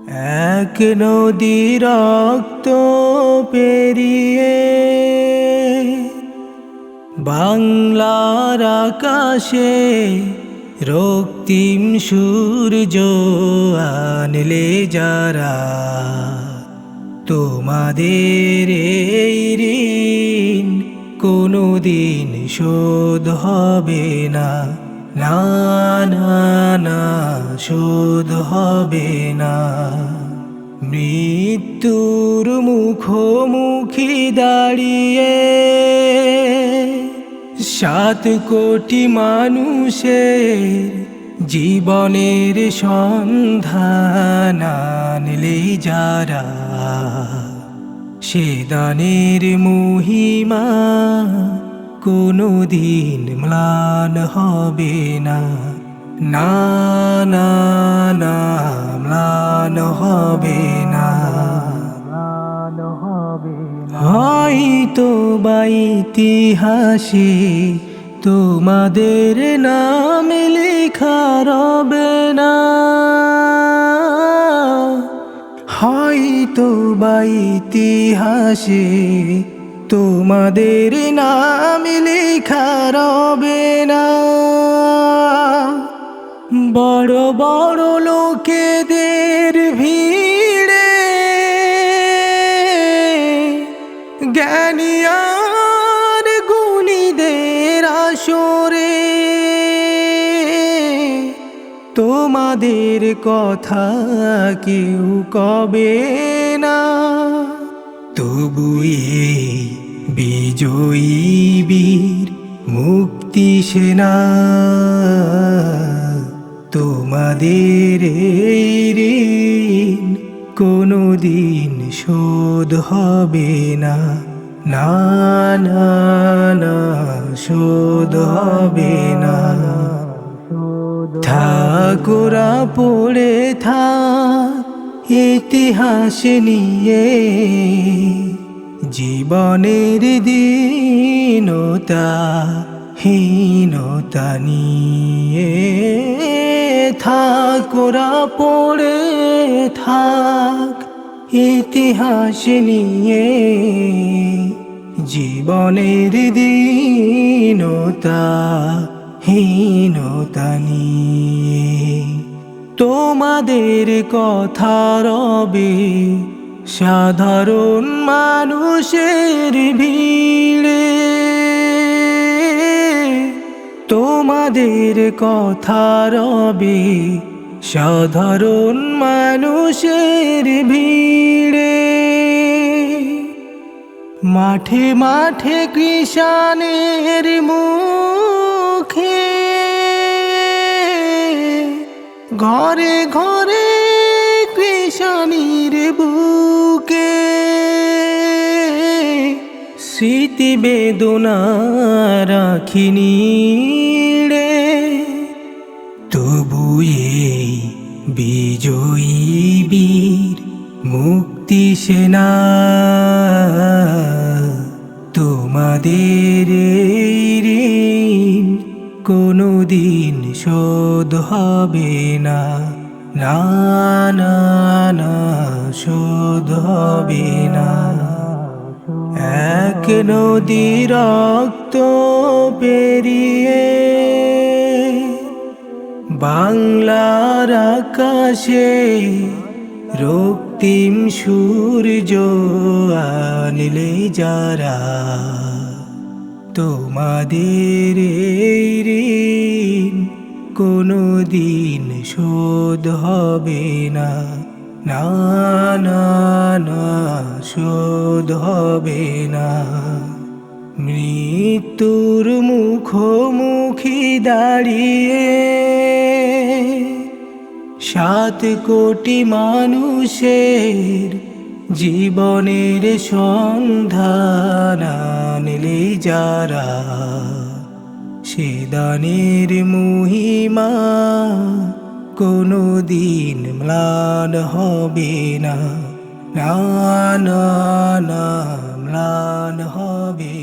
এক নদী রক্ত পেরিয়ে বাংলার আকাশে রক্তিম সূর্য আনলে যারা, তোমাদের এই ঋণ কোনোদিন শোধ হবে না, না না না শোধ হবে না। মৃত্যুর মুখোমুখি দাঁড়িয়ে 7 কোটি মানুষের জীবনের সন্ধান আনলে যারা, সে দানের মহিমা কোনোদিন ম্লান হবে না, না না না ম্লান হবে না। হয়তো বা ইতিহাসে তোমাদের নাম লেখা রবে না, হয়তো বা ইতিহাসে তোমাদের নাম লেখা রবে না। বড় বড় লোকেদের ভিড়ে জ্ঞানী আর গুণীদের আসরে তোমাদের কথা কেউ কবে না। তবু এই বিজয়ী বীর মুক্তি সেনা, তোমাদের এই ঋণ কোনোদিন শোধ হবে না, না না না শোধ হবে না। ঠাকুরা পড়ে থাক ইতিহাস নিয়ে, জীবনের দীনতা হীনতা নিয়ে। ঠাকুরা পড়ে থাক ইতিহাস নিয়ে, জীবনের দীনতা হীনতা নিয়ে। তোমাদের কথা রবে সাধারণ মানুষের ভিড়ে, তোমাদের কথা রবে সাধারণ মানুষের ভিড়ে। মাঠে মাঠে কৃষাণের মুখে, ঘরে ঘরে কৃষাণীর বুকে, স্মৃতি বেদনা রাখিনি রে। তবু এই বিজয়ী বীর মুক্তি সেনা, তোমাদের এই ঋণ কোনোদিন শোধ হবে না, না না না শোধ হবে না। এক নদী রক্ত পেরিয়ে বাংলার আকাশে রক্তিম সূর্য আনলে যারা, তোমাদের এই ঋণ কোনোদিন শোধ হবে না, না না না শোধ হবে না। মৃত্যুর মুখোমুখি দাঁড়িয়ে 7 কোটি মানুষের জীবনের সন্ধান আনলে যারা, সে দানের মহিমা কোনোদিন ম্লান হবে না, না না না ম্লান হবে